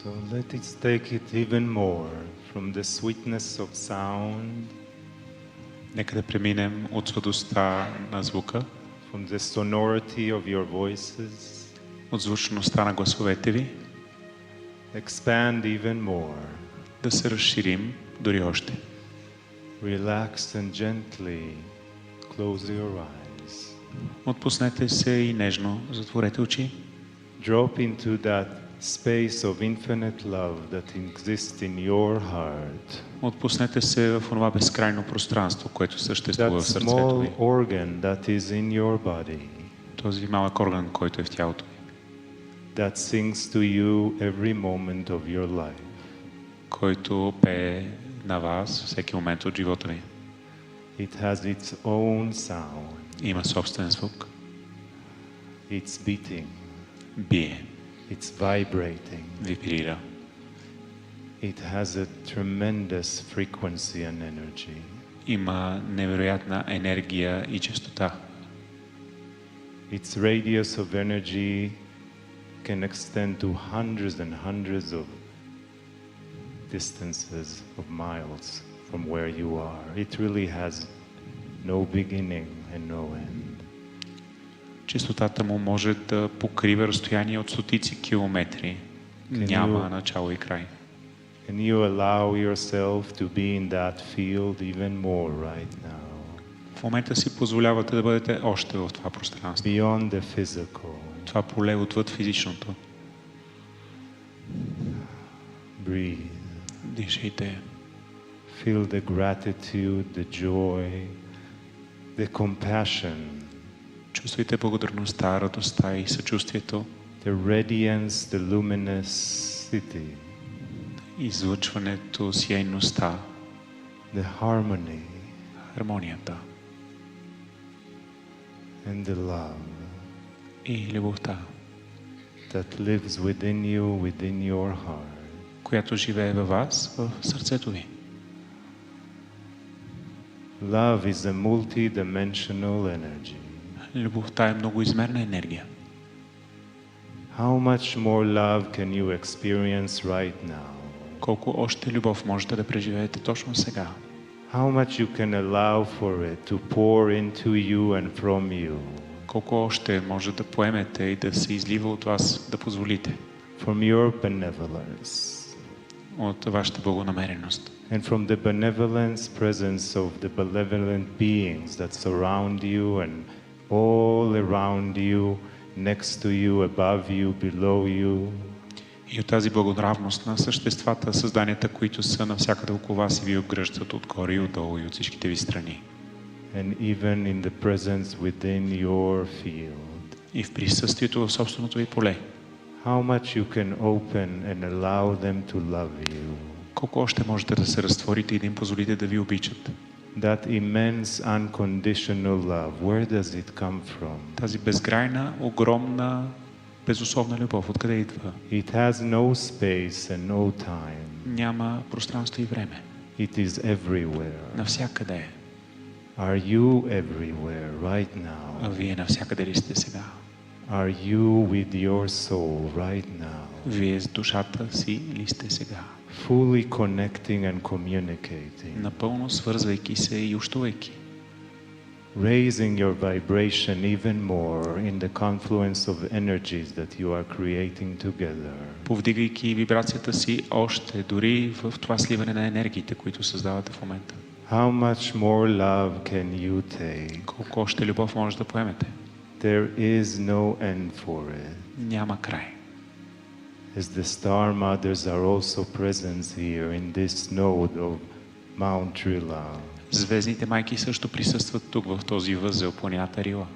So let us take it even more from the sweetness of sound. Нека да преминем от сладостта на звука, from the sonority of your voices. от звучността на гласовете ви, expand even more. Да се разширим дори още. Relax and gently close your eyes. Отпуснете се и нежно затворете очи. Drop into that space of infinite love that exists in your heart. Отпуснете се в това безкрайно пространство, което съществува в сърцето That ви. small organ that is in your body. Този малък орган, който е в тялото ви. That sings to you every moment of your life. Който пее на вас всеки момент от живота ви. It has its own sound. Има собствен звук. It's beating. Бие. It's vibrating. Вибрира. It has a tremendous frequency and energy. Има невероятна енергия и честота. Its radius of energy can extend to hundreds and hundreds of distances of miles from where you are. It really has no beginning and no end. Честотата му може да покрива разстояние от стотици километри. Няма начало и край. Can you allow yourself to be in that field even more right now? В момента си позволявате да бъдете още в това пространство. Beyond the physical. Това поле отвъд физичното. Breathe. Дишайте. Feel the gratitude, the joy, the compassion. Чувствайте благодарността, радостта и съчувствието. The radiance, the luminosity. Излъчването, сияйността. The harmony. Хармонията. And the love. И любовта. That lives within you, within your heart. Която живее във вас, в сърцето ви. Love is a multi-dimensional energy. Любовта е многоизмерна енергия. How much more love can you experience right now? Колко още любов можете да преживеете точно сега? How much you can allow for it to pour into you and from you? Колко още може да поемете и да се излива от вас, да позволите? From your benevolence. От вашата благонамереност. And from the benevolence presence of the benevolent beings that surround you and all around you, next to you, above you, below you. И от тази благонравност на съществата, създанията, които са навсякъде около вас и ви обгръщат отгоре и отдолу и от всичките ви страни. And even in the presence within your field. И в присъствието в собственото ви поле. How much you can open and allow them to love you. Колко още можете да се разтворите и да им позволите да ви обичат. That immense unconditional love, where does it come from? Тази безкрайна, огромна, безусловна любов, откъде идва? It has no space and no time. Няма пространство и време. It is everywhere. Навсякъде е. Are you everywhere right now? А вие навсякъде ли сте сега? Are you with your soul right now? Вие с душата си ли сте сега? Fully connecting and communicating. Напълно свързвайки се и общувайки. Raising your vibration even more in the confluence of energies that you are creating together. Повдигайки вибрацията си още, дори в това сливане на енергиите, които създавате в момента. How much more love can you take? Колко още любов може да поемете? There is no end for it. Няма край. As the star mothers are also present here in this node of Mount Trilla. Звездните майки също присъстват тук в този възел планината Рила.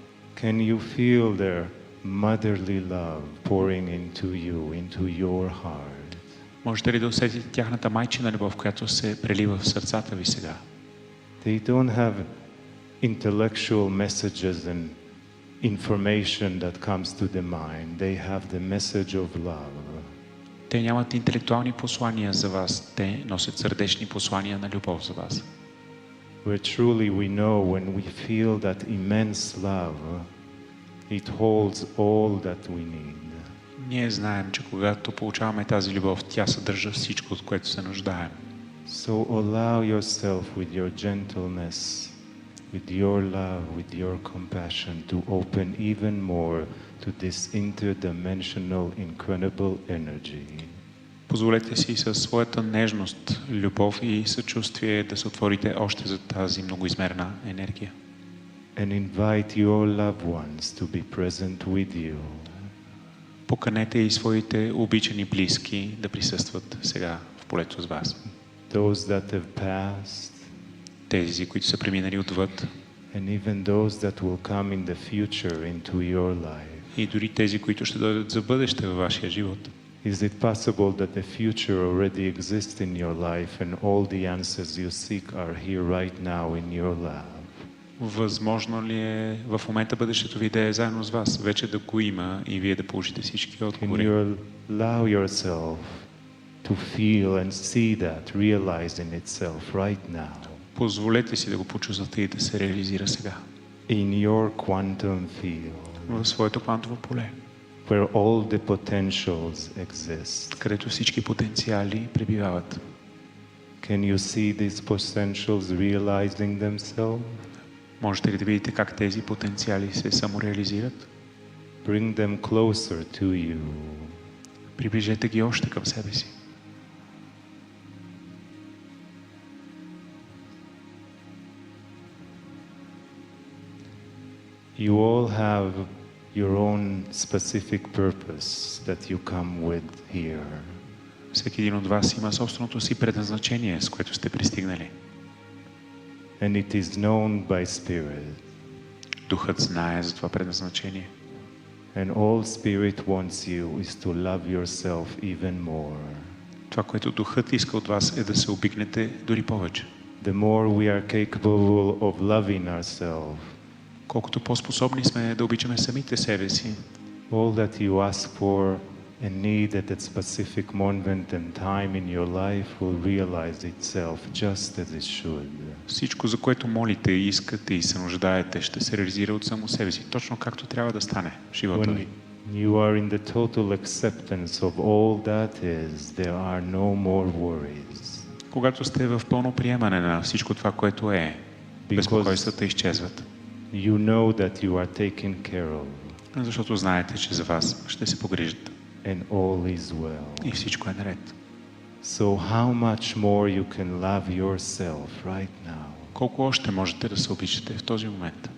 Can you feel their motherly love pouring into you, into your heart? Можете ли да усетите тяхната майчина любов, която се прелива в сърцата ви сега? They don't have intellectual messages and information that comes to the mind. They have the message of love. Те нямат интелектуални послания за вас, те носят сърдечни послания на любов за вас. Where truly we know when we feel that immense love, it holds all that we need. Ние знаем, че когато получаваме тази любов, тя съдържа всичко, от което се нуждаем. So allow yourself with your gentleness, with your love, with your compassion to open even more to this interdimensional, incredible energy. Позволете си със своята нежност, любов и съчувствие да се отворите още за тази многоизмерна енергия. And invite your loved ones to be present with you. Поканете и своите обичани близки да присъстват сега в полето с вас. Those that have passed, Тези, които са преминали отвъд, and even those that will come in the future into your life. и дори тези, които ще дойдат за бъдеще във вашия живот. Is it possible that the future already exists in your life and all the answers you seek are here right now in your love? Възможно ли е в момента бъдещето ви да е заедно с вас, вече да го има и вие да получите всички Can отговори? you allow yourself to feel and see that realized in itself right now? Позволете си да го почувствате и да се реализира сега. In your quantum field, В своето квантово поле, where all the potentials exist. където всички потенциали пребивават. Can you see these potentials realizing themselves? Можете ли да видите как тези потенциали се самореализират? Bring them closer to you. Приближете ги още към себе си. You all have your own specific purpose that you come with here. Всеки един от вас има собственото си предназначение, с което сте пристигнали. And it is known by Spirit. Духът знае за това предназначение. And all Spirit wants you is to love yourself even more. Това, което Духът иска от вас, е да се обикнете дори повече. The more we are capable of loving ourselves, Колкото по-способни сме да обичаме самите себе си, all that you ask for and need at that specific moment and time in your life will realize itself just as it should. всичко, за което молите, искате и се нуждаете, ще се реализира от само себе си, точно както трябва да стане в живота When ви. you are in the total acceptance of all that is, there are no more worries. Когато сте в пълно приемане на всичко това, което е, безпокойствата изчезват. You know that you are taken care of Защото знаете, че за вас ще се погрижат. and all is well. И всичко е наред. So how much more you can love yourself right now? Колко още можете да се обичате в този момент?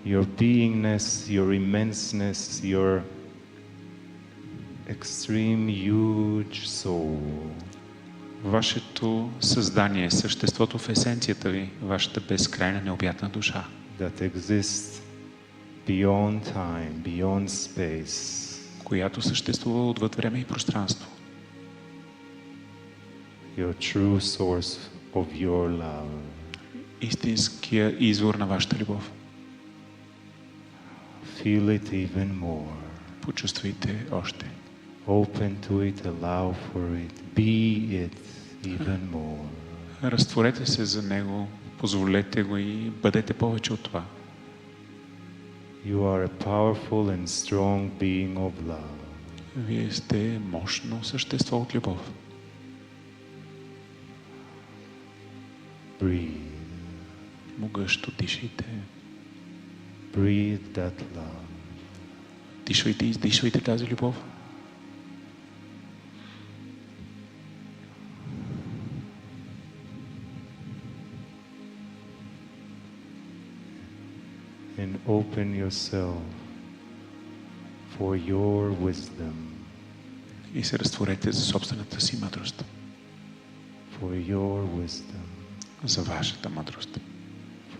Your beingness, your immenseness, your extreme huge soul. Вашето създание, съществото в есенцията ви, вашата безкрайна необятна душа, That exists beyond time, beyond space. която съществува отвъд време и пространство. Your true source of your love. Истинския извор на вашата любов. Feel it even more. Почувствайте още. Open to it, allow for it, be it even more. Разтворете се за него, позволете го и бъдете повече от това. You are a powerful and strong being of love. Вие сте мощно същество от любов. Breathe. Могъщо дишайте. Breathe that love. Дишвайте и издишвайте тази любов. And open yourself for your wisdom, И се разтворете за собствената си мъдрост. for your wisdom, За вашата мъдрост.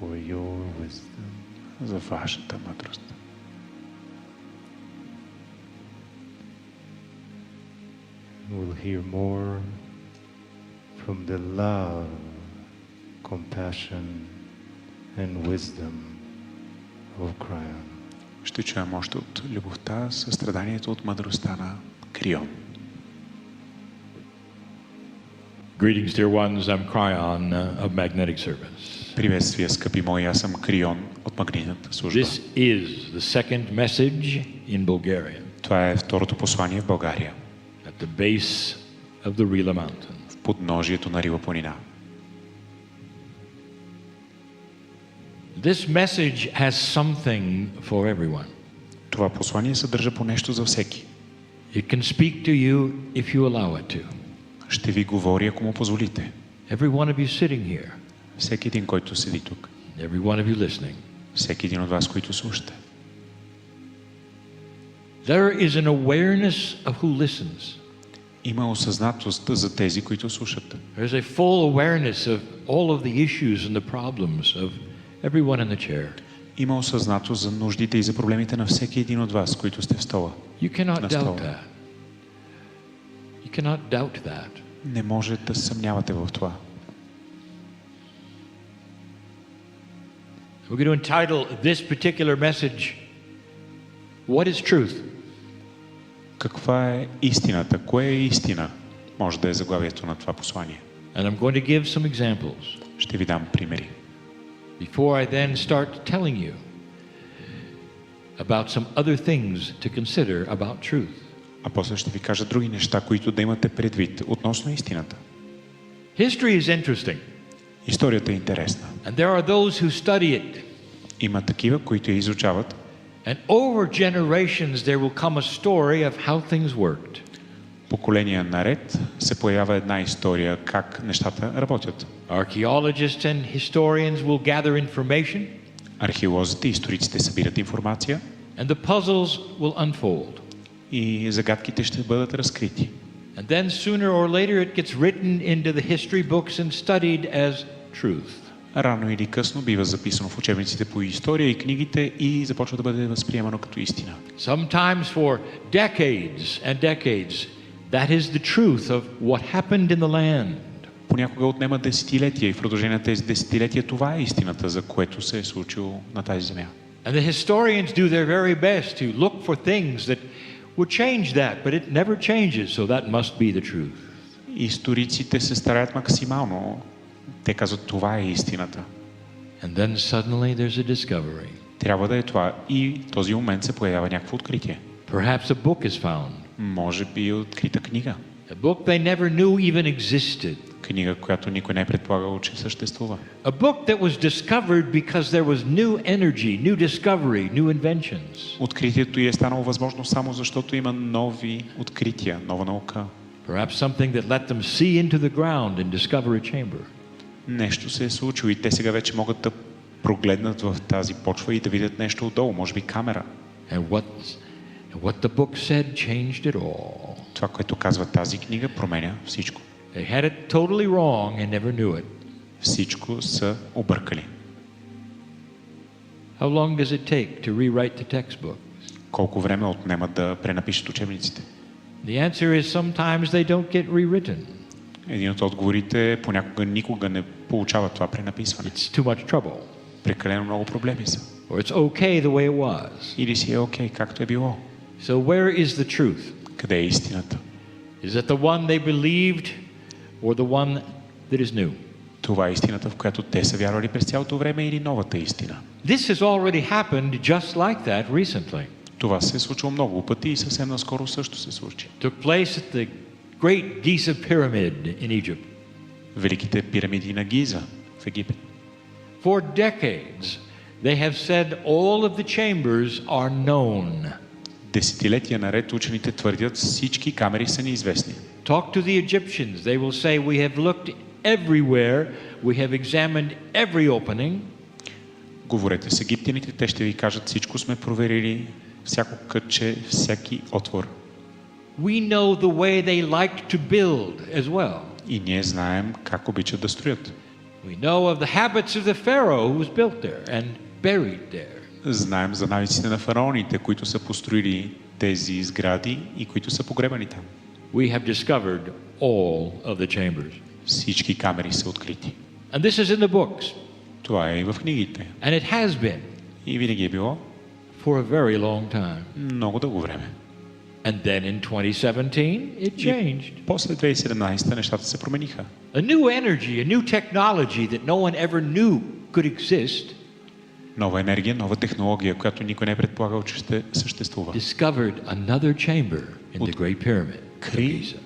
for your wisdom. За вашата мъдрост. We'll hear more from the love, compassion, and wisdom of Kryon. Ще чуем още от любовта, състраданието, от мъдростта на Крион. Greetings, dear ones. I'm Kryon of Magnetic Service. Приветствия, скъпи мои, аз съм Крион от магнитната служба. This is the second message in Bulgarian. Това е второто послание в България. At the base of the Rila mountain. В подножието на Рила планина. This message has something for everyone. Това послание съдържа по нещо за всеки. It can speak to you if you allow it to. Ще ви говори, ако му позволите. Every one of you sitting here. Всеки един, който седи тук. Every one of you listening. Всеки един от вас, който слушате. There is an awareness of who listens. Има осъзнатост за тези, които слушат. There's a full awareness of all of the issues and the problems of everyone in the chair. Има осъзнатост за нуждите и за проблемите на всеки един от вас, които сте в стола. You cannot На doubt стола. that. You cannot doubt that. Не може да се съмнявате в това. We're going to entitle this particular message, What is Truth? Каква е истината? Кое е истина? Може да е заглавието на това послание. And I'm going to give some examples Ще ви дам примери. before I then start telling you about some other things to consider about truth. А после ще ви кажа други неща, които да имате предвид относно истината. History is interesting, Историята е интересна. and there are those who study it. Има такива, които я изучават. And over generations there will come a story of how things worked. Поколения наред се появява една история как нещата работят. Archaeologists and historians will gather information, Археолозите и историците събират информация and the puzzles will unfold. и загадките ще бъдат разкрити. And then sooner or later it gets written into the history books and studied as truth. Рано или късно бива записано в учебниците по история и книгите и започва да бъде възприемано като истина. Sometimes for decades and decades, that is the truth of what happened in the land. Понякога отнема десетилетия и в продължение на тези десетилетия това е истината, за което се е случило на тази земя. And the historians do their very best to look for things that would change that, but it never changes, so that must be the truth. Историците се стараят максимално. Те казват, това е истината. And then suddenly there's a discovery. Трябва да е това. И в този момент се появява някакво откритие. Perhaps a book is found. Може би е открита книга. A book they never knew even existed. Книга, която никой не е предполагал, че съществува. A book that was discovered because there was new energy, new discovery, new inventions. Откритието й е станало възможно само защото има нови открития, нова наука. Perhaps something that let them see into the ground and discover a chamber. Нещо се е случило и те сега вече могат да прогледнат в тази почва и да видят нещо отдолу, може би камера. And what the book said changed it all. Това, което казва тази книга, променя всичко. They had it totally wrong and never knew it. Всичко са объркали. How long does it take to rewrite the textbooks? Колко време отнема да пренапишат учебниците? The answer is sometimes they don't get rewritten. Един от отговорите е понякога никога не получава това пренаписване. It's too much trouble. Прекалено много проблеми са. Or it's okay the way it was. Или си е окей, както е било. So where is the truth? Къде е истината? Is it the one they believed or the one that is new? Това е истината, в която те са вярвали през цялото време или новата истина? This has already happened just like that recently. Това се е случило много пъти и съвсем наскоро също се случи. Took place at the Great Giza Pyramid in Egypt. Великите пирамиди на Гиза в Египет. For decades, they have said all of the chambers are known. Десетилетия наред учените твърдят, всички камери са неизвестни. Talk to the Egyptians. They will say, we have looked everywhere. We have examined every opening. Говорете с египтяните, те ще ви кажат, всичко сме проверили, всяко кътче, всеки отвор. We know the way they like to build as well. И ние знаем как обичат да строят. We know of the habits of the pharaoh who was built there and buried there. Знаем за навиците на фараоните, които са построили тези сгради и които са погребани там. We have discovered all of the chambers. Всички камери са открити. And this is in the books. Това е и в книгите. And it has been И винаги е било for a very long time. много дълго време. And then in 2017, it changed. И после 2017 нещата се промениха. A new energy, a new technology that no one ever knew could exist Нова енергия, нова технология, която никой не е предполагал, че ще съществува. Discovered another chamber in the Great Pyramid of Откри Giza.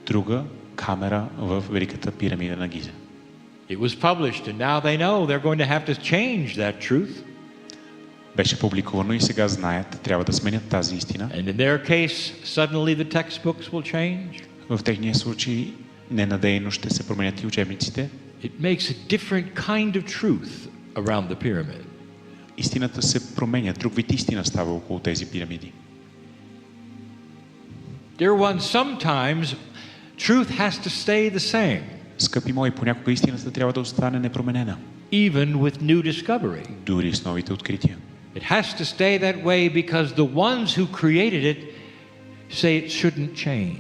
друга камера в Великата пирамида на Гиза. It was published, and now they know they're going to have to change that truth. Беше публикувано и сега знаят, трябва да сменят тази истина. And in their case, suddenly the textbooks will change. В техния случай ненадейно ще се променят и учебниците. It makes a different kind of truth around the pyramid. Истината се променя, друг вид истина става около тези пирамиди. Dear ones, sometimes truth has to stay the same, Скъпи мои, понякога истината трябва да остане непроменена, even with new discovery. дори с новите открития. It has to stay that way because the ones who created it say it shouldn't change.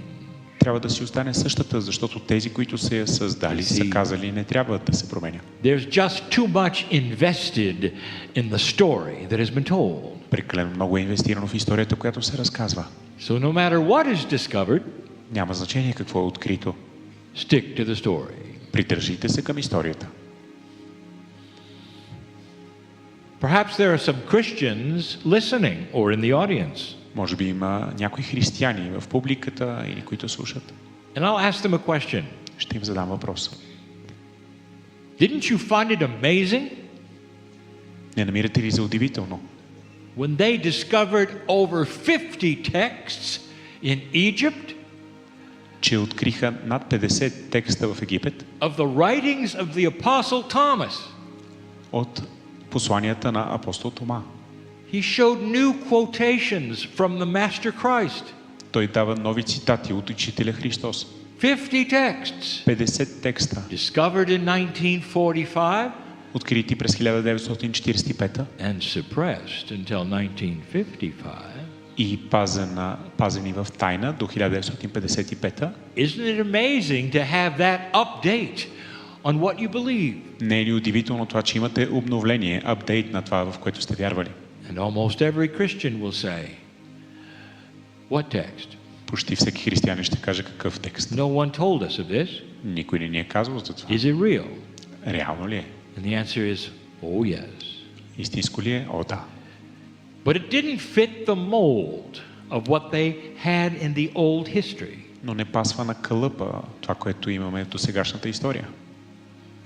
Трябва да си остане същата, защото тези, които са я създали, са казали, не трябва да се променя. There's just too much invested in the story that has been told. Прекалено много е инвестирано в историята, която се разказва. So no matter what is discovered, Няма значение какво е открито. stick to the story. Придържите се към историята. Perhaps there are some Christians listening or in the audience. Може би има някои християни в публиката или които слушат. And I'll ask them a question. Ще им задам въпрос. Didn't you find it amazing Не намирате ли за удивително? when they discovered over 50 texts in Egypt Че откриха над 50 текста в Египет of the writings of the Apostle Thomas? от посланията на апостол Тома. He showed new quotations from the Master Christ. Той дава нови цитати от учителя Христос. 50 texts 50 текста, discovered in 1945 открити през 1945 and suppressed until 1955. и пазени в тайна до 1955. Isn't it amazing to have that update on what you believe? Не е ли удивително това, че имате обновление, апдейт на това, в което сте вярвали? And almost every Christian will say, what text? Почти всеки християнин ще каже какъв текст. No one told us of this. Никой не ни е казал за това. Is it real? Реално ли е? And the answer is, oh yes. Истинско ли е? О, да. But it didn't fit the mold of what they had in the old history. Но не пасва на кълъпа това, което имаме в досегашната история.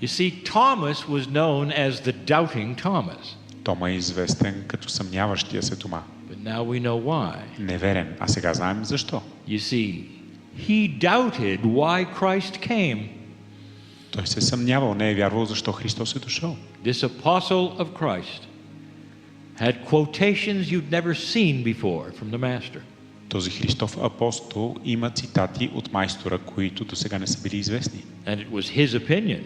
You see, Thomas was known as the doubting Thomas. Тома е известен като съмняващия се Тома. But now we know why. Неверен. А сега знаем защо. You see, he doubted why Christ came. Той се съмнявал, не е вярвал защо Христос е дошъл. This apostle of Christ had quotations you'd never seen before from the Master. Този Христов апостол има цитати от майстора, които до сега не са били известни. And it was his opinion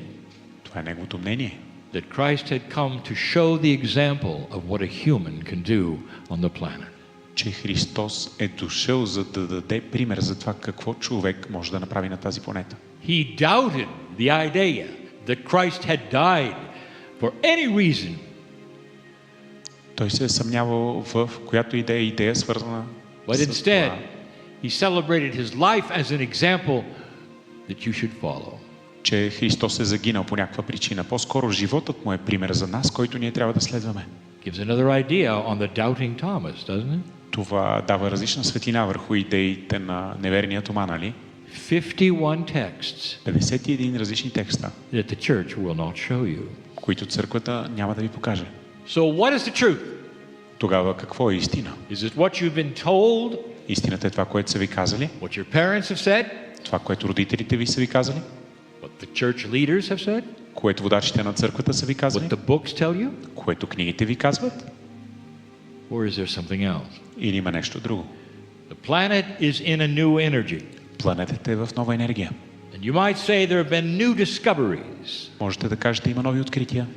Това е неговото мнение. that Christ had come to show the example of what a human can do on the planet. Че Христос е дошъл, за да даде пример за това какво човек може да направи на тази планета. He doubted the idea that Christ had died for any reason. Той се е съмнявал в която идея свързана But с instead, това, he celebrated his life as an example that you should follow. че Христос е загинал по някаква причина. По-скоро животът му е пример за нас, който ние трябва да следваме. Gives another idea on the doubting Thomas, doesn't it? Това дава различна светлина върху идеите на неверния Тома, нали? 51 texts 51 различни текста, that the church will not show you. които църквата няма да ви покаже. So what is the truth? Тогава какво е истина? Is it what you've been told? Истината е това, което са ви казали, What your parents have said? това, което родителите ви са ви казали, What the church leaders have said? което водачите на църквата са ви казали, What the books tell you? което книгите ви казват, Or is there something else? или има нещо друго? The planet is in a new energy. Планетата е в нова енергия. And you might say there have been new discoveries. Можете да кажете, има нови открития.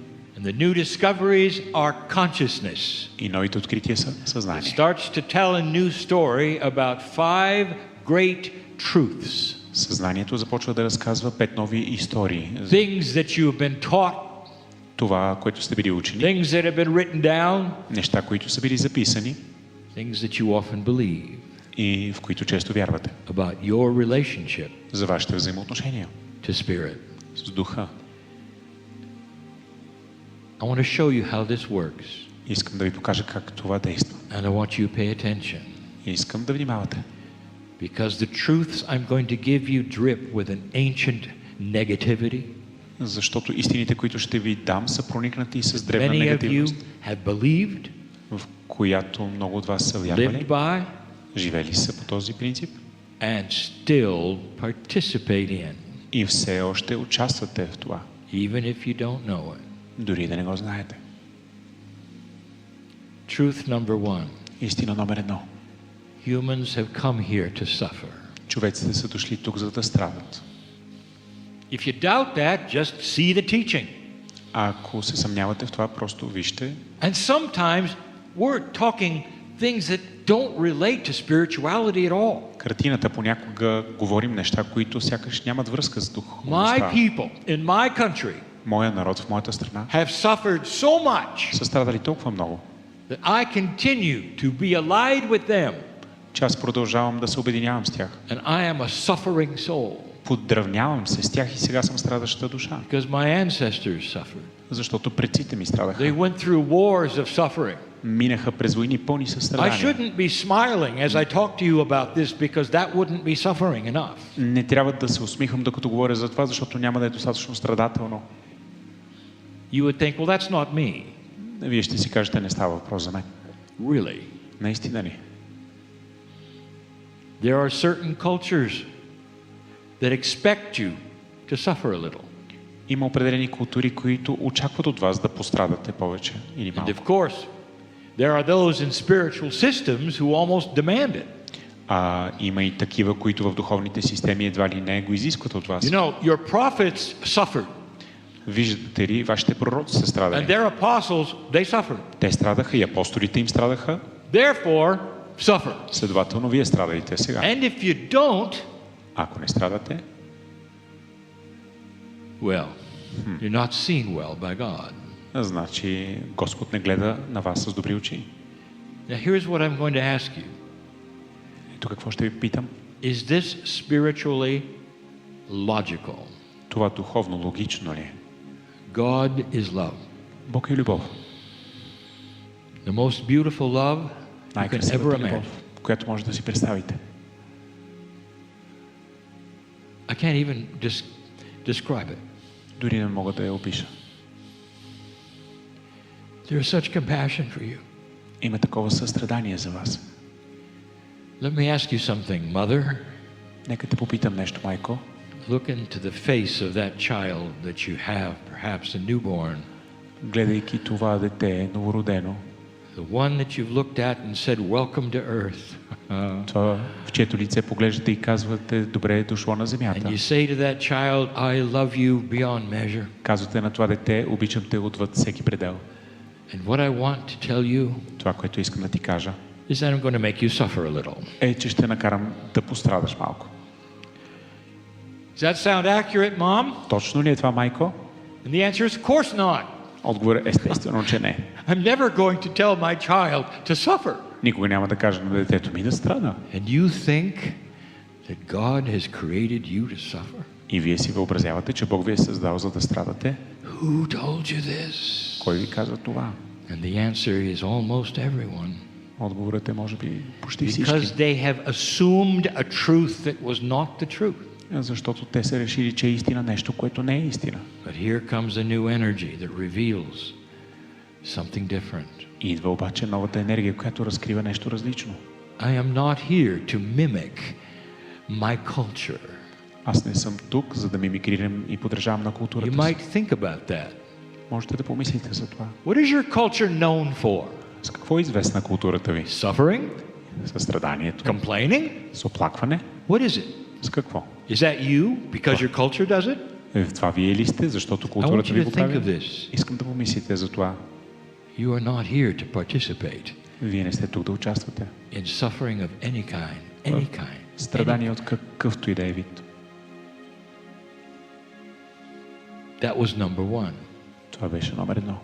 And the new discoveries are consciousness. И новите открития са It съзнание. starts to tell a new story about 5 great truths. Съзнанието започва да разказва 5 нови истории. Things that you have been taught, Това, което сте били учени, things that have been written down, неща, които са били записани things that you often believe и в които често вярвате. about your relationship За вашите взаимоотношения to Spirit. с Духа. I want to show you how this works. Искам да ви покажа как това действа. And I want you to pay attention. Искам да внимавате. Because the truths I'm going to give you drip with an ancient negativity. Защото истините, които ще ви дам, са проникнати с древна Many of you негативност, have believed, в която много от вас са lived вярвали, by, живели са по този принцип and still participate in, и все още участвате в това, even if you don't know it. дори да не го знаете. Truth number one. Истина номер 1. Humans have come here to suffer. Човеците са дошли тук, за да страдат. If you doubt that, just see the teaching. Ако се съмнявате в това, просто вижте. And sometimes we're talking things that don't relate to spirituality at all. Картината понякога говорим неща, които сякаш нямат връзка с My духовността. people in my country Моя народ в моята страна have suffered so much са страдали толкова много, that I continue to be allied with them, че аз продължавам да се обединявам с тях. and I am a suffering soul Подравнявам се с тях и сега съм страдащата душа. because my ancestors suffered. Защото предците ми They страдаха. went through wars of suffering. Минаха през войни пълни със I страдания. shouldn't be smiling as I talk to you about this because that wouldn't be suffering enough. Не трябва да се усмихвам докато говоря за това, защото няма да е достатъчно страдателно. You would think, well, that's not me. Вие ще си кажете, не става въпрос за мен. Really? Наистина ли? There are certain cultures that expect you to suffer a little. Има определени култури, които очакват от вас да пострадате повече или And малко. of course, there are those in spiritual systems who almost demand it. Има и такива, които в духовните системи едва ли не го изискват от вас. You know, your prophets suffered, Виждате ли, вашите пророци са and страдали. their apostles, they suffered. Те страдаха и апостолите им страдаха. Therefore, suffer. Следователно, вие страдайте сега. And if you don't, Ако не страдате, well, you're not seen well by God. значи Господ не гледа на вас с добри очи. Now, here's what I'm going to ask you. Ето какво ще ви питам. Is this spiritually logical? Това духовно логично ли е? God is love. Бог е любов. The most beautiful love you can ever Най-красивата imagine. любов, която може да си представите. I can't even describe it. Дори не мога да я опиша. There is such compassion for you. Има такова състрадание за вас. Let me ask you something, mother. Нека те попитам нещо, майко. Look into the face of that child that you have, perhaps a newborn. Гледайки това дете, новородено, The one that you've looked at and said, welcome to earth. това в чието лице поглеждате и казвате, добре е дошло на And земята. you say to that child, I love you beyond measure. Казвате на това дете, обичам те отвъд всеки предел. And what I want to tell you Това, което искам да ти кажа, is that I'm going to make you suffer a little. е, че ще накарам да пострадаш малко. Does that sound accurate, Mom? Точно ли е това, майко? And the answer is, of course not. Отговор е естествено, че не. I'm never going to tell my child to suffer. Никога няма да кажа на детето ми да страда. And you think that God has created you to suffer? И вие си въобразявате, че Бог ви е създал за да страдате? Who told you this? Кой ви казва това? And the answer is almost everyone. Отговорът е може би почти Because всички. they have assumed a truth that was not the truth. Защото те са решили, че е истина нещо, което не е истина. But here comes a new energy that reveals something different. Идва обаче новата енергия, която разкрива нещо различно. I am not here to mimic my culture. Аз не съм тук, за да мимикрирам и подражавам на You културата си. might think about that. Можете да помислите за това. What is your culture known for? С какво е известна културата ви? Suffering? С страданието? Complaining? С оплакване? What is it? С какво? Is that you because your culture does it? Това вие ли сте, защото I want културата ви you го to think of прави? this. Искам да помислите за това. You are not here to participate Вие не сте тук да участвате. in suffering of any kind. Any kind. Страдания от какъвто и да е вид. That was number one. Това беше номер 1.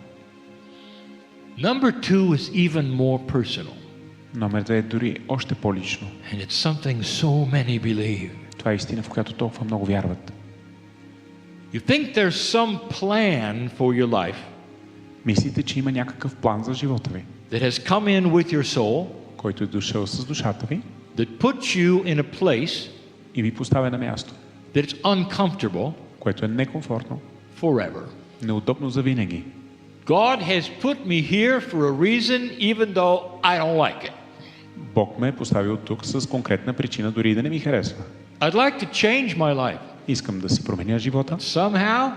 Number two is even more personal. Номер 2 е дори още по-лично. And it's something so many believe. Това е истина, в която толкова много вярват. You think there's some plan for your life, Мислите, че има някакъв план за живота ви, that has come in with your soul, който е дошъл с душата ви that puts you in a place и ви поставя на място, that it's uncomfortable което е некомфортно, forever. неудобно за винаги. God has put me here for a reason, even though I don't like it. Бог ме е поставил тук с конкретна причина, дори и да не ми харесва. I'd like to change my life. Искам да си променя живота. Somehow,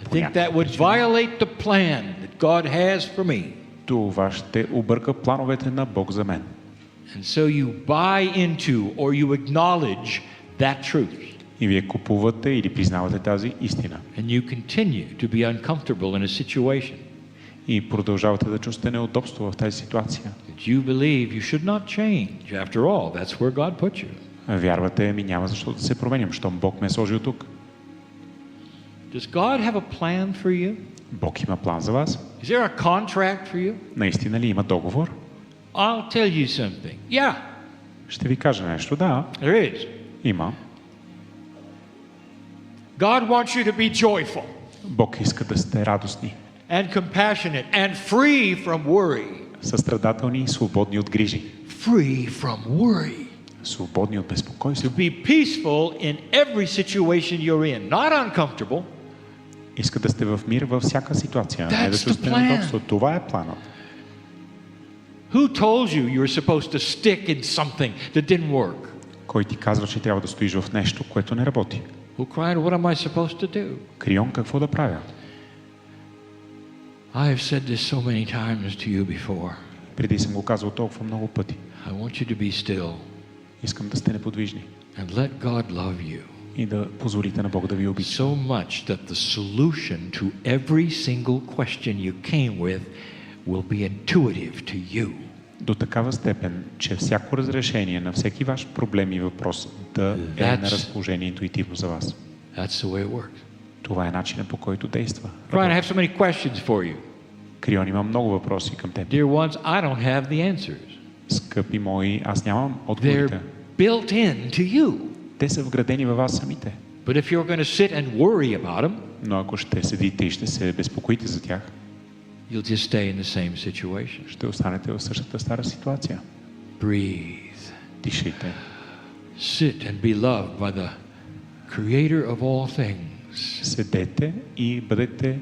I think that would violate the plan that God has for me. Това ще обърка плановете на Бог за мен. And so you buy into or you acknowledge that truth. И вие купувате или признавате тази истина. And you continue to be uncomfortable in a situation. И продължавате да чувствате неудобство в тази ситуация. That you believe you should not change. After all, that's where God put you. Вярвате ми, няма защо да се променям, щом Бог ме е сложил тук. Does God have a plan for you? Бог има план за вас. Is there a contract for you? Наистина ли има договор? I'll tell you something. Yeah, Ще ви кажа нещо. Да, there is. има. God wants you to be joyful Бог иска да сте радостни, and compassionate and free from worry. състрадателни и свободни от грижи. Free from worry. Свободни от безпокойство. To be peaceful in every situation you're in. Not uncomfortable. Иска да сте в мир във всяка ситуация, не да That's the чувствате plan. неудобство. Това е планът. Who told you you were supposed to stick in something that didn't work? Кой ти казва, че трябва да стоиш в нещо, което не работи? Who cried, what am I supposed to do? Крийон, какво да правя? I have said this so many times to you before. Преди съм го казал толкова много пъти. I want you to be still Искам да сте неподвижни and let God love you и да позволите на Бог да ви обича. so much that the solution to every single question you came with will be intuitive to you. До такава степен, че всяко разрешение на всеки ваш проблем и въпрос да е на разположение интуитивно за вас. That's the way it works. Това е начинът, по който действа. Brian, I have so many questions for you. Крион, имам много въпроси към теб. Dear ones, I don't have the answers. Скъпи мои, аз нямам отговорите. They're built in to you. Те са вградени във вас самите. But if you're going to sit and worry about them, Но ако ще седите и ще се безпокоите за тях, you'll just stay in the same situation. ще останете в същата стара ситуация. Breathe. Дишайте. Sit and be loved by the Creator of all things. Седете и бъдете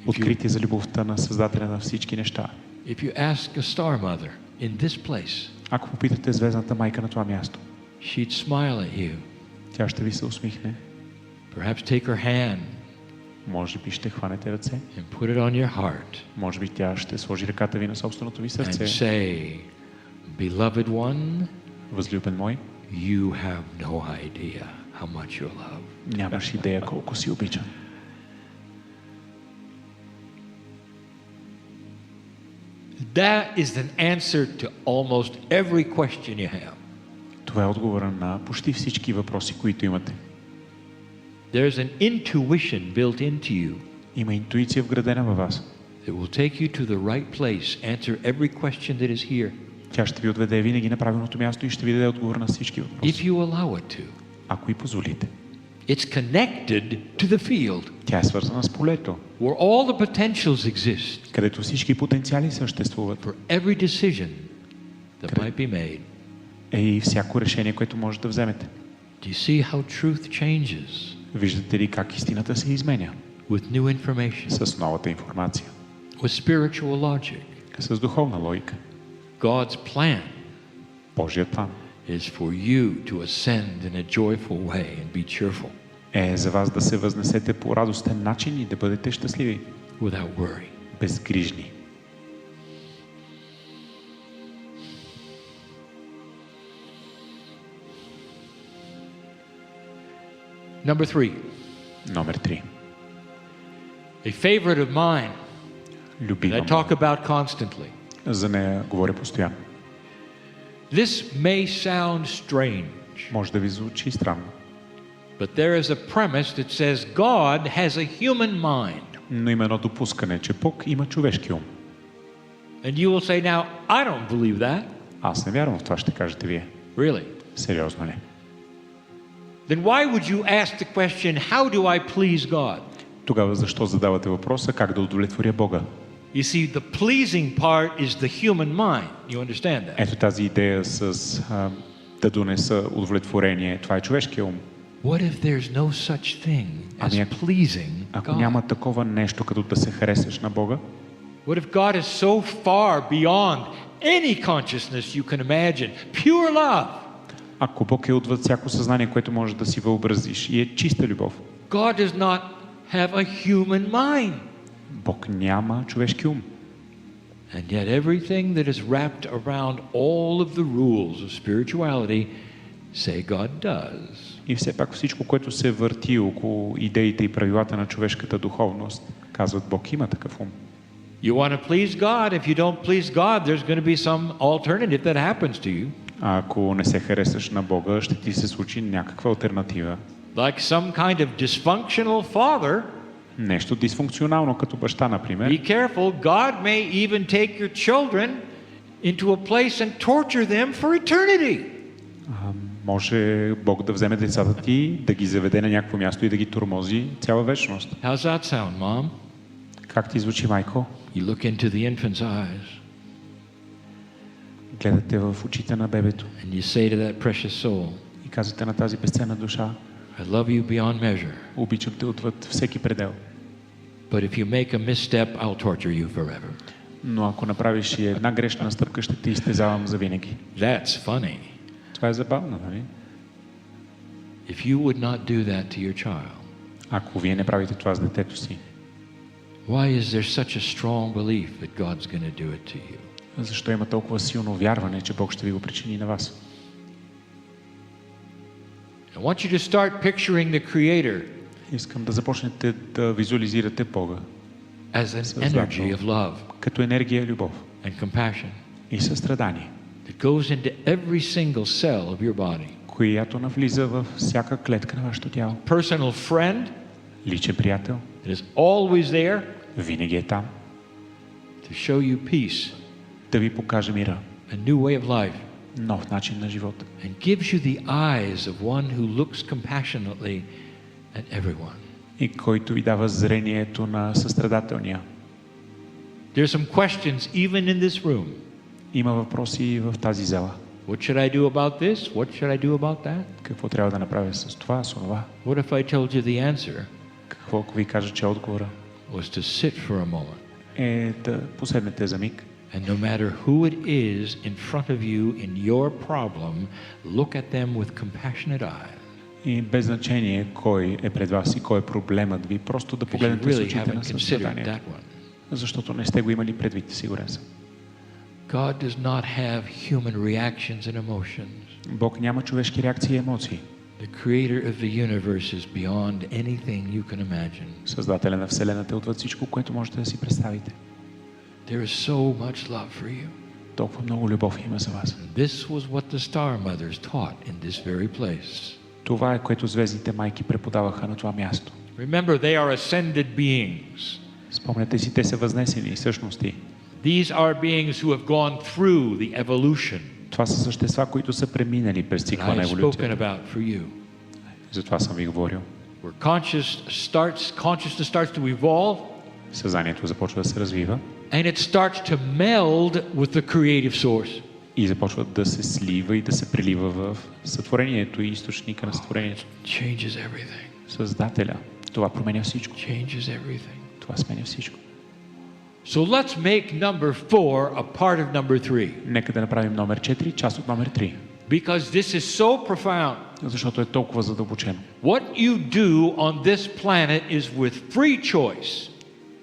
открити за любовта на Създателя на всички неща. If you ask a star mother in this place, Ако попитате звездната майка на това място, she'd smile at you. тя ще ви се усмихне. Perhaps take her hand Може би ще хванете ръце. and put it on your heart Може би тя ще сложи ръката ви на собственото ви and сърце. say, Beloved one, Възлюбен мой, you have no idea how much you're loved. нямаш идея колко си обичан. That is an answer to almost every question you have. Това е отговора на почти всички въпроси, които имате. There's an intuition built into you Има интуиция вградена във вас. that will take you to the right place, answer every question that is here, Тя ще ви отведе винаги на правилното място и ще ви даде отговор на всички if въпроси. you allow it to. Ако и позволите. It's connected to the field Тя е свързана с полето, where all the potentials exist където всички потенциали съществуват. for every decision that might be made. Е и всяко решение, което може да вземете. Do you see how truth changes Виждате ли как истината се изменя? with new information, С новата информация. with spiritual logic? С духовна логика. God's plan Божият план is for you to ascend in a joyful way and be cheerful е за вас да се възнесете по радостен начин и да бъдете щастливи. without worry. Безгрижни. Number 3, Номер 3. a favorite of mine that Любима. I talk about constantly. За нея говоря постоянно. This may sound strange, Може да ви звучи странно. but there is a premise that says God has a human mind. Но има едно допускане, че Бог има човешки ум. And you will say, now, I don't believe that. Аз не вярвам в това, ще кажете вие. Really? Сериозно ли? Then why would you ask the question, how do I please God? Тогава защо задавате въпроса как да удовлетворя Бога? You see, the pleasing part is the human mind. You understand that? Ето тази идея с да донеса удовлетворение. Това е човешкия ум. What if there's no such thing as pleasing Ако God? няма такова нещо, като да се харесаш на Бога, What if God is so far beyond any consciousness you can imagine? Pure love. ако Бог е отвъд всяко съзнание, което можеш да си въобразиш и е чиста любов, God does not have a human mind. Бог няма човешки ум. And yet everything that is wrapped around all of the rules of spirituality say God does. И все пак всичко, което се върти около идеите и правилата на човешката духовност, казват Бог има такъв ум. You want to please God. If you don't please God, there's going to be some alternative that happens to you. А ако не се харесаш на Бога, ще ти се случи някаква алтернатива. Like some kind of dysfunctional father. Нещо дисфункционално като баща, например. Be careful. God may even take your children into a place and torture them for eternity. Може Бог да вземе децата ти, да ги заведе на някакво място и да ги тормози цяла вечност. How's that sound, Mom? Как ти звучи, майко? You look into the infant's eyes Гледате в очите на бебето and you say to that precious soul, и казвате на тази безценна душа: I love you beyond measure. обичам те отвъд всеки предел. But if you make a misstep, I'll torture you forever. Но ако направиш и една грешна стъпка, ще те изтезавам завинаги. That's funny. Това е забавно, нали? If you would not do that to your child, Ако вие не правите това с детето си, why is there such a strong belief that God's going to do it to you? защо има толкова силно вярване, че Бог ще ви го причини на вас? I want you to start picturing the Creator Искам да започнете да визуализирате Бога as an energy of love като енергия и любов and compassion и състрадание, that goes into every single cell of your body. която навлиза във всяка клетка на вашето тяло. Personal friend Личен приятел, that is always there винаги е там, to show you peace, да ви покаже мира, a new way of life, нов начин на живота and gives you the eyes of one who looks compassionately at everyone. и който ви дава зрението на състрадателния. There are some questions even in this room. Има въпроси в тази зала. What should I do about this? What should I do about that? Какво трябва да направя с това, с това? What if I told you the answer Какво ако ви кажа, че отговора was to sit for a moment е да поседнете за миг and no matter who it is in front of you in your problem, look at them with compassionate eyes. и без значение кой е пред вас и кой е проблемът ви, просто да Because you погледнете с really очите haven't на considered състраданието. that one. Защото не сте го имали предвид, сигурен съм. God does not have human reactions and emotions. Бог няма човешки реакции и емоции. The creator of the universe is beyond anything you can imagine. Създателя на Вселената е отвъд всичко, което можете да си представите. There is so much love for you. Толкова много любов има за вас. This was what the star mothers taught in this very place. Това е, което звездните майки преподаваха на това място. Remember, they are ascended beings. Спомняте си, те са възнесени същности. These are beings who have gone through the evolution Това са същества, които са преминали през that цикла I на have spoken еволюцията. about for you. Затова съм ви говорил. Where consciousness starts to evolve, Съзнанието започва да се развива and it starts to meld with the creative source. и започва да се слива и да се прелива в сътворението и източника на сътворението. Changes everything. Създателя. Това променя всичко. Changes everything. Това сменя всичко. So let's make number 4 a part of number 3. Нека да направим номер 4, част от номер 3. Because this is so profound. Защото е толкова задълбочено. What you do on this planet is with free choice.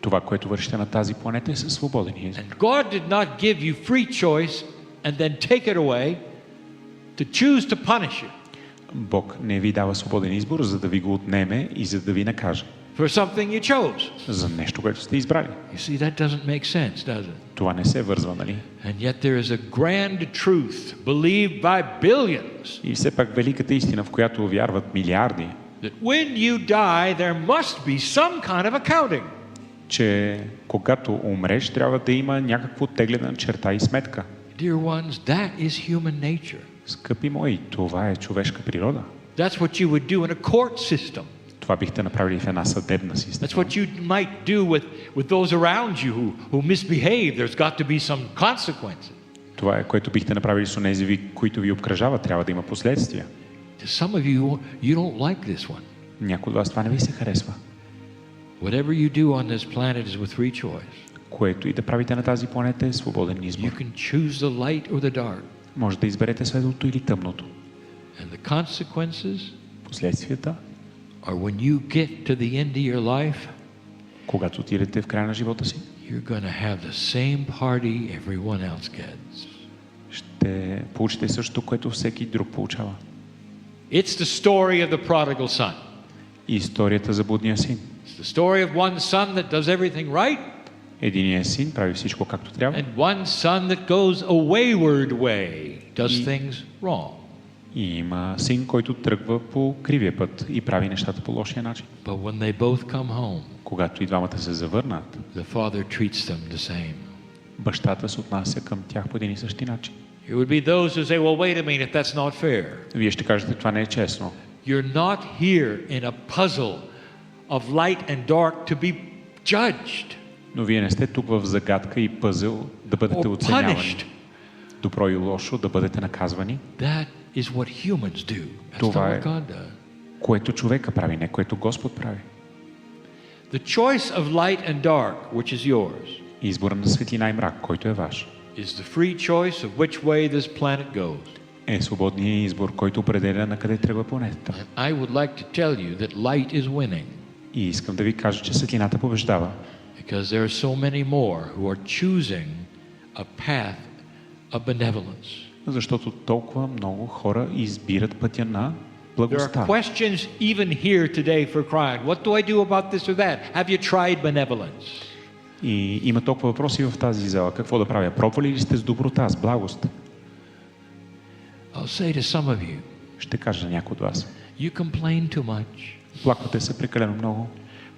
Това, което вършите на тази планета е със свободен избор. And God did not give you free choice and then take it away to choose to punish you. Бог не ви дава свободен избор, за да ви го отнеме и за да ви накаже. For something you chose. За нещо, което сте избрали. You see, that doesn't make sense, does it? Това не се вързва, нали? And yet there is a grand truth believed by billions И все пак великата истина, в която вярват милиарди, that when you die, there must be some kind of accounting. че когато умреш, трябва да има някакво теглена черта и сметка. Dear ones, that is human nature. Скъпи мои, това е човешка природа. That's what you would do in a court system. Това бихте направили в една съдебна система. That's what you might do with those around you who misbehave. There's got to be some consequences. Това е, което бихте направили с онези, които ви обкръжават. Трябва да има последствия. To some of you, you don't like this one. Някой от вас това не ви се харесва. Whatever you do on this planet is with free choice. Което и да правите на тази планета е свободен избор. You can choose the light or the dark. Може да изберете светлото или тъмното. And the consequences Последствията, are when you get to the end of your life, когато отидете в края на живота си, you're going to have the same party everyone else gets. ще получите същото, което всеки друг получава. It's the story of the prodigal son. И историята за блудния син. It's the story of one son that does everything right. Единият син прави всичко както трябва. And one son that goes a wayward way, does things wrong. И има син, който тръгва по кривия път и прави нещата по лошия начин. But when they both come home, Когато и двамата се завърнат, the father treats them the same. бащата се отнася към тях по един и същи начин. It would be those who say, well, wait a minute, that's not fair. Вие ще кажете, това не е честно. You're not here in a puzzle of light and dark to be judged. Но вие не сте тук в загадка и пъзел да бъдете оценявани. Добро и лошо, да бъдете наказвани. That is what humans do. That's Това not е, what God does. което човека прави, не което Господ прави. The choice of light and dark, which is yours, Избора на светлина и мрак, който е ваш, is the free choice of which way this planet goes. е свободният избор, който определя на къде тръгва планетата. And I would like to tell you that light is winning, И искам да ви кажа, че светлината побеждава. because there are so many more who are choosing a path of benevolence. Защото толкова много хора избират пътя на There are благостта. questions even here today for Kryon. What do I do about this or that? Have you tried benevolence? И има толкова въпроси в тази зала. Какво да правя? Пробвали ли сте с доброта, с благост? I'll say to some of you, Ще кажа на някой от вас. you complain too much. Плаквате се прекалено много.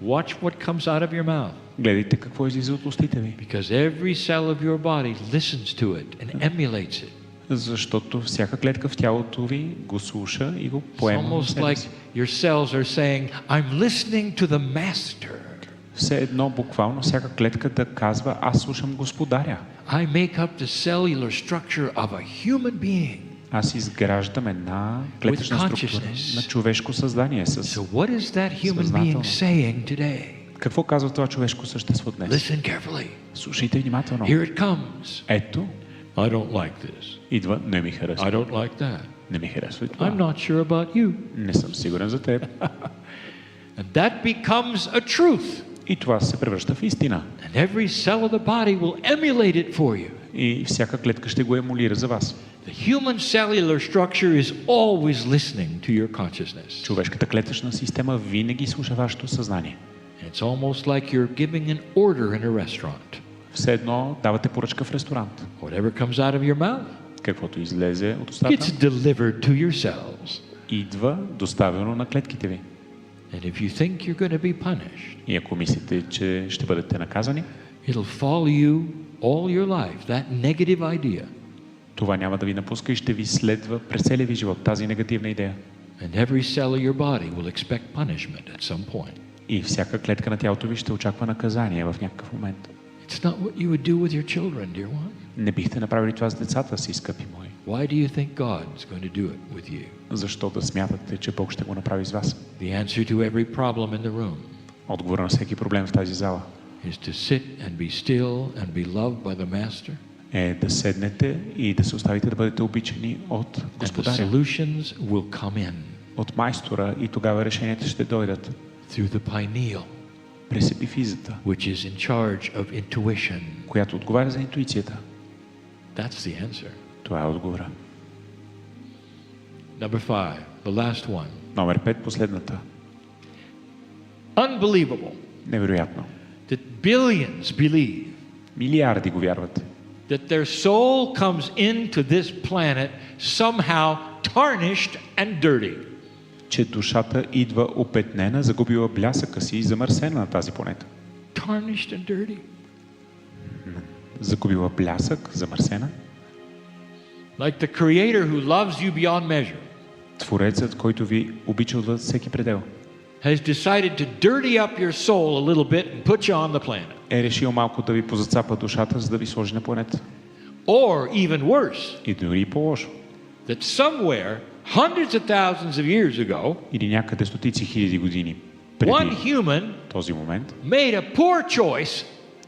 Watch what comes out of your mouth, Гледайте какво излиза от устите ви. because every cell of your body listens to it and emulates it. Защото всяка клетка в тялото ви го слуша и го It's поема в almost себе like си. your cells are saying, I'm listening to the master. Все едно буквално всяка клетка да казва, аз слушам Господаря. I make up the cellular structure of a human being. Аз изграждам една клетъчна структура на човешко създание So с... what is that human being Съзнателно. saying today? Какво казва това човешко същество днес? Listen carefully. Слушайте внимателно. Here it comes. Ето, I don't like this. идва, не ми I харесва. don't like that. Не ми харесва и I'm това. not sure about you. Не съм сигурен за теб. And that becomes a truth. И това се превръща в истина. And every cell of the body will emulate it for you. И всяка клетка ще го емулира за вас. The human cellular structure is always listening to your consciousness. Човешката клетъчна система винаги слуша вашето съзнание. It's almost like you're giving an order in a restaurant. Все едно давате поръчка в ресторант. Whatever comes out of your mouth Каквото излезе от устата, gets delivered to your cells. идва доставено на клетките ви. And if you think you're going to be punished, И ако мислите, че ще бъдете наказани, it'll follow you all your life, that negative idea. това няма да ви напуска и ще ви следва през целия ви живот, тази негативна идея. And every cell of your body will expect punishment at some point. И всяка клетка на тялото ви ще очаква наказание в някакъв момент. It's not what you would do with your children, dear one. Не бихте направили това с децата си, скъпи мои. Why do you think God's going to do it with you? Защо да смятате, че Бог ще го направи с вас? The answer to every problem in the room Отговор на всеки проблем в тази зала is to sit and be still and be loved by the Master. е да седнете и да се оставите да бъдете обичани от And the Господаря, solutions will come in от майстора, и тогава решенията ще дойдат through the pineal, през епифизата, which is in charge of intuition. която отговаря за интуицията. That's the answer. Това е отговора. Number 5, the last one. Номер 5, последната. Unbelievable Невероятно. that billions believe Милиарди го вярват, that their soul comes into this planet somehow tarnished and dirty. че душата идва опетнена, загубила блясъка си и замърсена на тази планета. Tarnished and dirty. Загубила блясък, замърсена. Like the Creator who loves you beyond measure. Творецът, който ви обича отвъд всеки предел. has decided to dirty up your soul a little bit and put you on the planet. Е решил малко да ви позацапа душата, за да ви сложи на планета. Or even worse, И дори и по-лошо. that somewhere, hundreds of thousands of years ago, Или някъде стотици хиляди години one преди human този момент, made a poor choice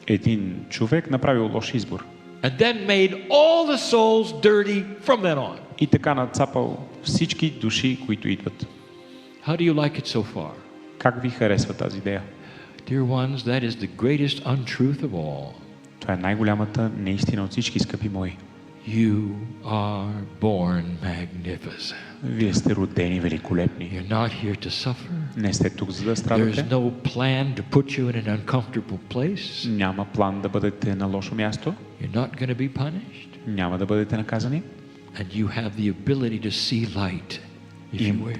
един човек направил лош избор. and then made all the souls dirty from then on. И така нацапал всички души, които идват. How do you like it so far? Как ви харесва тази идея? Dear ones, that is the greatest untruth of all. Това е най-голямата неистина от всички, скъпи мои. You are born magnificent. Вие сте родени великолепни. You're not here to suffer. Не сте тук, за да There's страдате. no plan to put you in an uncomfortable place. Няма план да бъдете на лошо място. You're not going to be punished. Няма да бъдете наказани. And you have the ability to see light if you wish.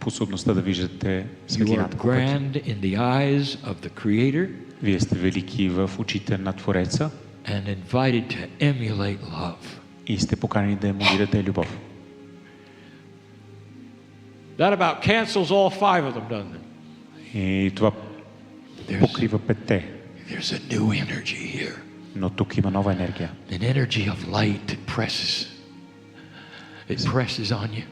Способността да виждате You are светлината по пътя. grand in the eyes of the Creator Вие сте велики в очите на Твореца and invited to emulate love. и сте поканени да емулирате любов. That about cancels all five of them, doesn't it? И това покрива петте. There's a new energy here. Но тук има нова енергия. An energy of light that presses. It presses on you.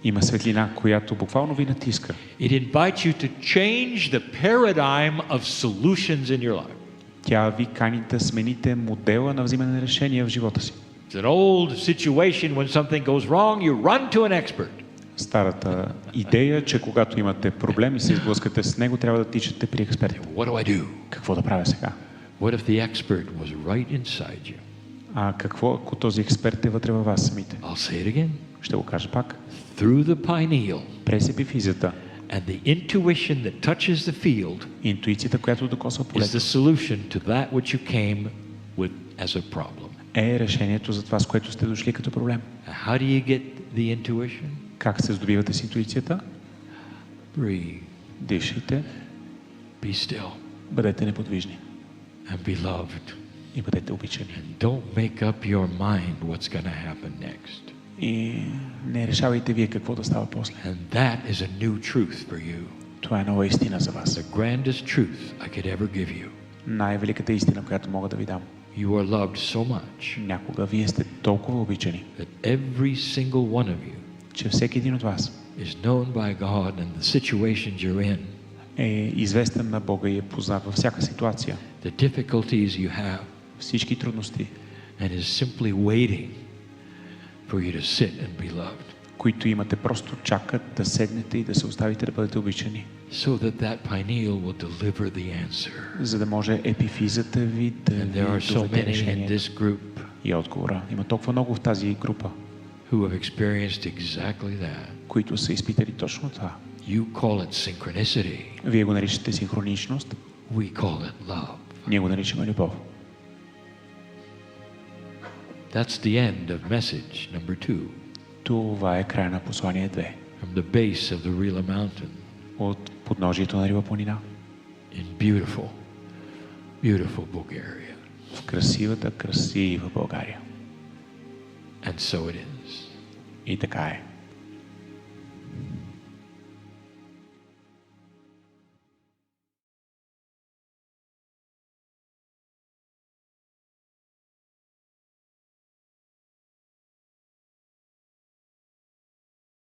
Има светлина, която буквално ви натиска. It invites you to change the paradigm of solutions in your life. Тя ви кани да смените модела на взимане на решения в живота си. It's an old situation when something goes wrong, you run to an expert. Старата идея, че когато имате проблем и се сблъскате с него, трябва да тичате при експерт. What do I do? Какво да правя сега? What if the expert was right inside you? А какво, ако този експерт е вътре във вас самите? I'll say it again. Ще го кажа пак. Through the pineal През епифизията, and the intuition that touches the field интуицията, която докосва is the полето, solution to that which you came with as a problem. е решението за това, с което сте дошли като проблем. How do you get the intuition? Как се здобивате с интуицията? Breathe. Дишайте, Be still бъдете неподвижни and be loved. и бъдете обичани. And don't make up your mind what's going to happen next. И не решавайте вие какво да става после. And that is a new truth for you. Това е нова истина за вас. The grandest truth I could ever give you. Най-великата истина, която мога да ви дам. You are loved so much Някога вие сте толкова обичани, that every single one of you че всеки един от вас is known by God and the situations you're in, е известен на Бога и е познат във всяка ситуация. the difficulties you have, Всички трудности, and is simply waiting for you to sit and be loved, които имате, просто чакат да седнете и да се оставите да бъдете обичани, so that pineal will deliver the answer. за да може епифизата ви да And there are ви so доведе many in решението. this group И отговора. Има толкова много в тази група, who have experienced exactly that. които са изпитали точно това. You call it synchronicity. Вие го наричате синхроничност, We call it love. ние го наричаме любов. That's the end of message number 2 Това е края на послание 2. from the base of the Rila mountain От подножието на Рила планина in beautiful, beautiful Bulgaria. в красива България. And so it is. И така е.